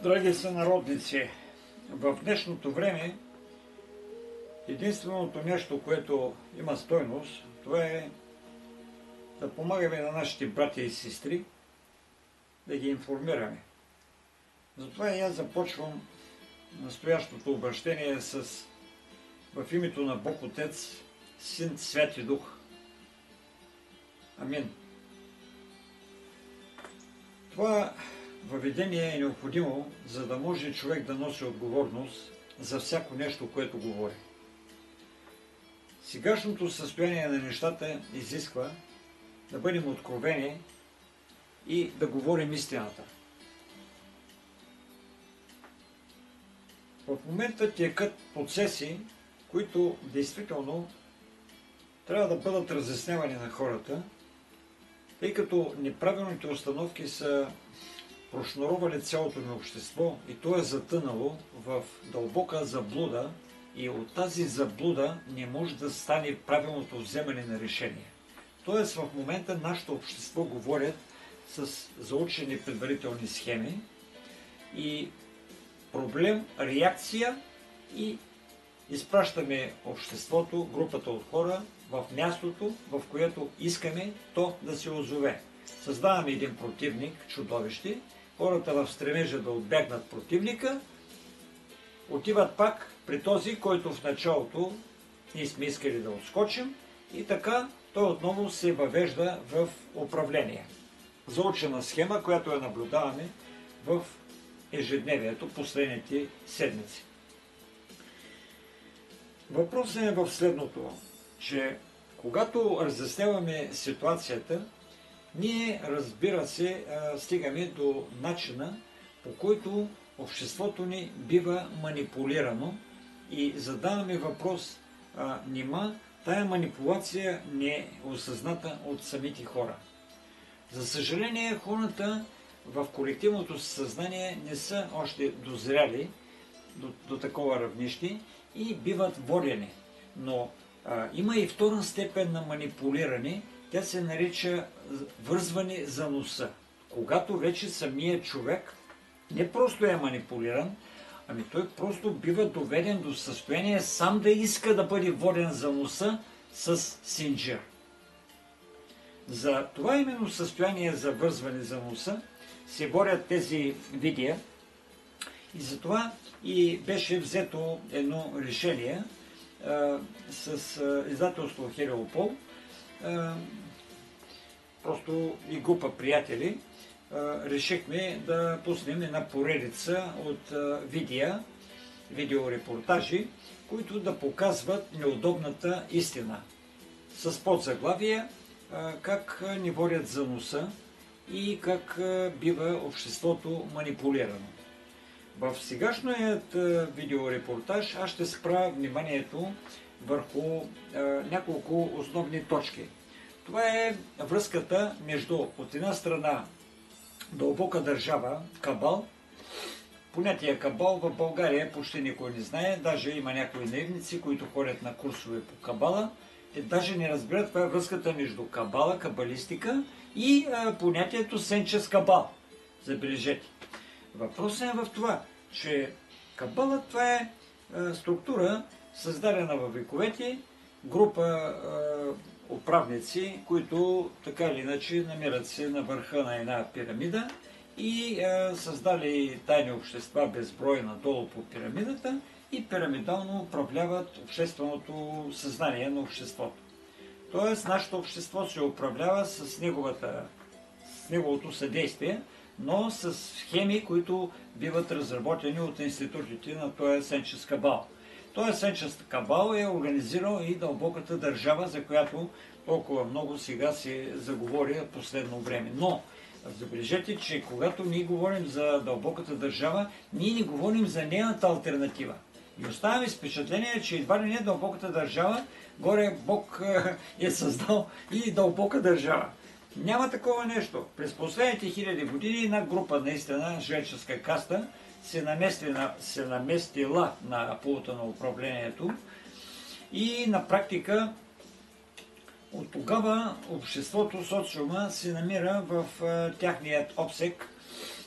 Драги сънародници, в днешното време единственото нещо, което има стойност, това е да помагаме на нашите братя и сестри, да ги информираме. Затова и аз започвам настоящото обращение в името на Бог Отец, Син, Святи Дух. Амин. Това въведение е необходимо, за да може човек да носи отговорност за всяко нещо, което говори. Сегашното състояние на нещата изисква да бъдем откровени и да говорим истината. В момента текат процеси, които действително трябва да бъдат разяснявани на хората, тъй като неправилните установки са прошнуровали цялото ни общество и то е затънало в дълбока заблуда и от тази заблуда не може да стане правилното вземане на решение. Тоест в момента нашето общество говорят с заучени предварителни схеми и проблем, реакция и изпращаме обществото, групата от хора в мястото, в което искаме то да се озове. Създаваме един противник, чудовище, хората в стремежа да отбягнат противника, отиват пак при този, който в началото ние сме искали да отскочим и така той отново се въвежда в управление. Заучена схема, която я наблюдаваме в ежедневието последните седмици. Въпросът е в следното, че когато разясняваме ситуацията, ние, разбира се, стигаме до начина, по който обществото ни бива манипулирано и задаваме въпрос, нима тая манипулация не е осъзната от самите хора. За съжаление, хората в колективното съзнание не са още дозряли до такова равнище и биват водени. Но има и втора степен на манипулиране, тя се нарича вързване за носа. Когато вече самият човек не просто е манипулиран, ами той просто бива доведен до състояние сам да иска да бъде воден за носа с синджир. За това именно състояние за вързване за носа се борят тези видеа и затова и беше взето едно решение с издателство Хелиопол, просто и група приятели решихме да пуснем една поредица от видеорепортажи, които да показват неудобната истина. С подзаглавие как ни водят за носа и как бива обществото манипулирано. В сегашният видеорепортаж аз ще спра вниманието върху няколко основни точки. Това е връзката между, от една страна, дълбока държава, кабал. Понятие кабал в България почти никой не знае, даже има някои наивници, които ходят на курсове по кабала. Те даже не разбират това е връзката между кабала, кабалистика и понятието сенчес кабал. Забележете. Въпросът е в това, че кабалът това е структура, създадена във вековете, група управници, които така или иначе намират се на върха на една пирамида и създали тайни общества безброй надолу по пирамидата и пирамидално управляват общественото съзнание на обществото. Тоест, нашето общество се управлява с неговото съдействие, но с схеми, които биват разработени от институтите на този сенчес кабал. Този сенчес кабал е организирал и дълбоката държава, за която толкова много сега се заговори последно време. Но забележете, че когато ние говорим за дълбоката държава, ние не говорим за нейната алтернатива. И оставаме с впечатление, че едва ли не дълбоката държава, горе Бог е създал и дълбока държава. Няма такова нещо. През последните хиляди години една група, наистина, жреческа каста, се наместила на пулта на управлението и на практика от тогава обществото, социума се намира в тяхният обсек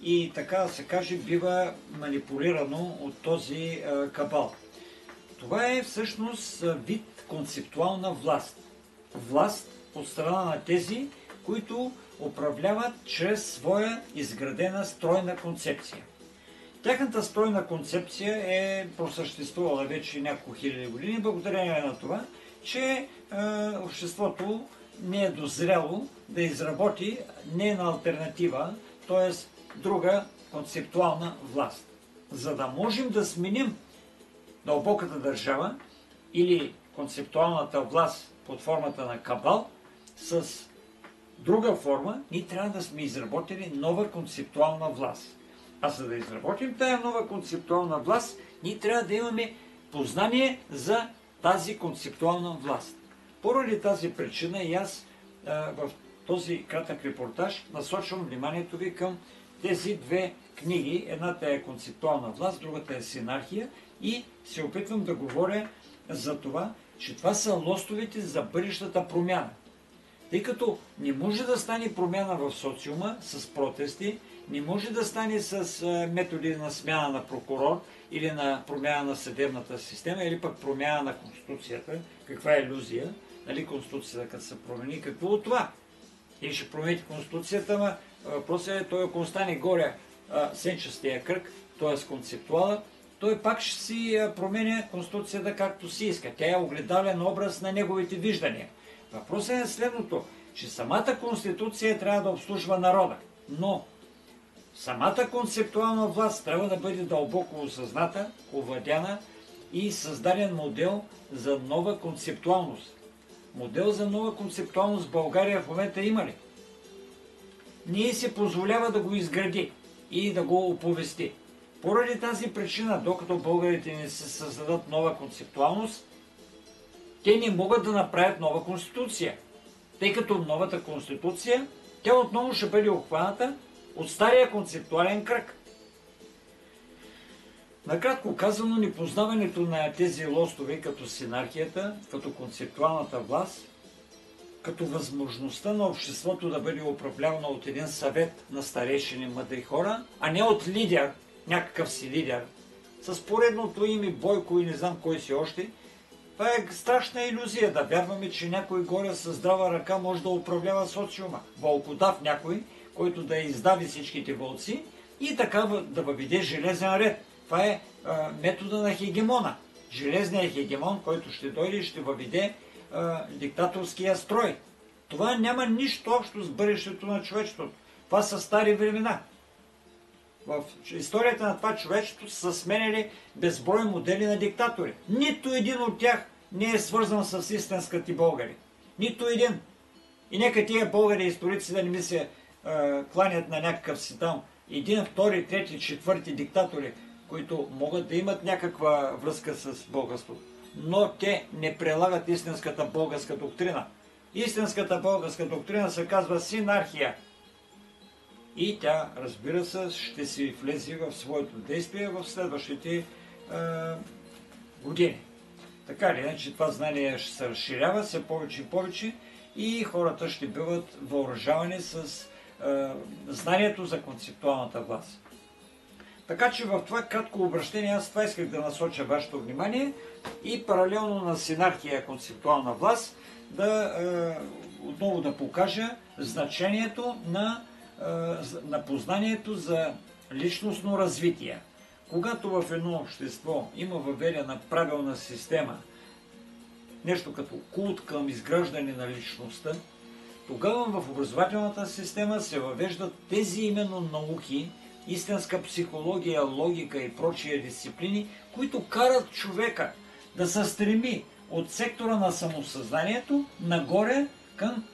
и така да се каже бива манипулирано от този кабал. Това е всъщност вид концептуална власт. Власт от страна на тези, които управляват чрез своя изградена стройна концепция. Тяхната стройна концепция е просъществувала вече няколко хиляди години, благодарение на това, че обществото не е дозряло да изработи нейна алтернатива, т.е. друга концептуална власт. За да можем да сменим дълбоката държава или концептуалната власт под формата на кабал с друга форма, ние трябва да сме изработили нова концептуална власт. А за да изработим тая нова концептуална власт, ние трябва да имаме познание за тази концептуална власт. Поради тази причина и аз в този кратък репортаж насочвам вниманието ви към тези две книги. Едната е концептуална власт, другата е синархия и се опитвам да говоря за това, че това са лостовете за бъдещата промяна. Тъй като не може да стане промяна в социума с протести, не може да стане с методи на смяна на прокурор или на промяна на съдебната система или пък промяна на Конституцията. Каква е илюзия? Нали, Конституцията като се промени, какво от това? И ще промените Конституцията, но въпросът е, той ако остане горе сенчестия кръг, т.е. концептуала, той пак ще си променя Конституцията както си иска. Тя е огледален образ на неговите виждания. Въпросът е следното, че самата Конституция трябва да обслужва народа, но самата концептуална власт трябва да бъде дълбоко осъзната, овладяна и създаден модел за нова концептуалност. Модел за нова концептуалност в България в момента има ли? Ние се позволява да го изгради и да го оповести. Поради тази причина, докато българите не се създадат нова концептуалност, те не могат да направят нова конституция. Тъй като новата конституция, тя отново ще бъде обхваната от стария концептуален кръг. Накратко казано, непознаването на тези лостове, като синархията, като концептуалната власт, като възможността на обществото да бъде управлявано от един съвет на старейшини мъдри хора, а не от лидер, някакъв си лидер, с поредното име Бойко и не знам кой си още. Това е страшна илюзия да вярваме, че някой горе с здрава ръка може да управлява социума. Вълкодав някой, който да издави всичките вълци и така да въведе железен ред. Това е метода на хегемона. Железният хегемон, който ще дойде и ще въведе диктаторския строй. Това няма нищо общо с бъдещето на човечеството. Това са стари времена. В историята на това човечество са сменяли безброй модели на диктатори. Нито един от тях не е свързан с истинските българи. Нито един. И нека тия българи историци да не ми се кланят на някакъв си там един, втори, трети, четвърти диктатори, които могат да имат някаква връзка с българството. Но те не прилагат истинската българска доктрина. Истинската българска доктрина се казва синархия. И тя, разбира се, ще си влезе в своето действие в следващите години. Така ли, иначе това знание ще се разширява все повече и повече и хората ще биват въоръжавани с знанието за концептуалната власт. Така че в това кратко обращение аз това исках да насоча вашето внимание и паралелно на синархия концептуална власт отново да покажа значението на познанието за личностно развитие. Когато в едно общество има въведена правилна система, нещо като култ към изграждане на личността, тогава в образователната система се въвеждат тези именно науки, истинска психология, логика и прочие дисциплини, които карат човека да се стреми от сектора на самосъзнанието нагоре към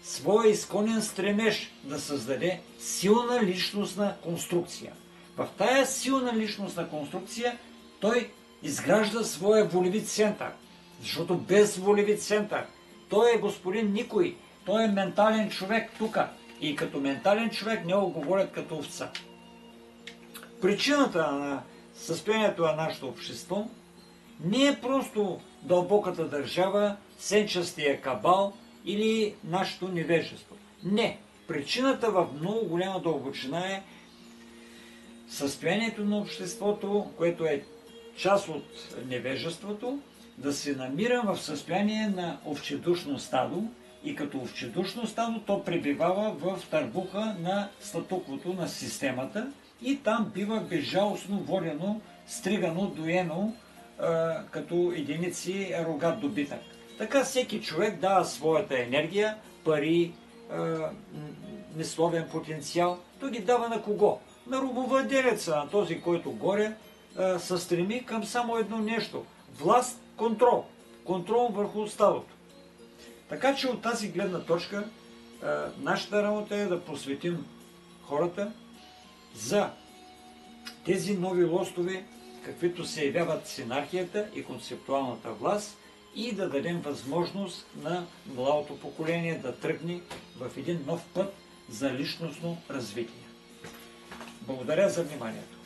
своя изконен стремеж да създаде силна личностна конструкция. В тая силна личностна конструкция той изгражда своя волеви център, защото без волеви център той е господин никой, той е ментален човек тук и като ментален човек не го говорят като овца. Причината на състоянието на нашето общество не е просто дълбоката държава, сенчестия кабал или нашето невежество. Не. Причината в много голяма дълбочина е състоянието на обществото, което е част от невежеството, да се намира в състояние на овчедушно стадо и като овчедушно стадо то пребивава в търбуха на статуквото на системата и там бива безжалостно водено, стригано, доено като единици рогат добитък. Така всеки човек дава своята енергия, пари, несловен потенциал. Той ги дава на кого? На робовладелеца, на този, който горе се стреми към само едно нещо – власт, контрол. Контрол върху стадото. Така че от тази гледна точка нашата работа е да просветим хората за тези нови лостове, каквито се явяват синархията и концептуалната власт, и да дадем възможност на младото поколение да тръгне в един нов път за личностно развитие. Благодаря за вниманието.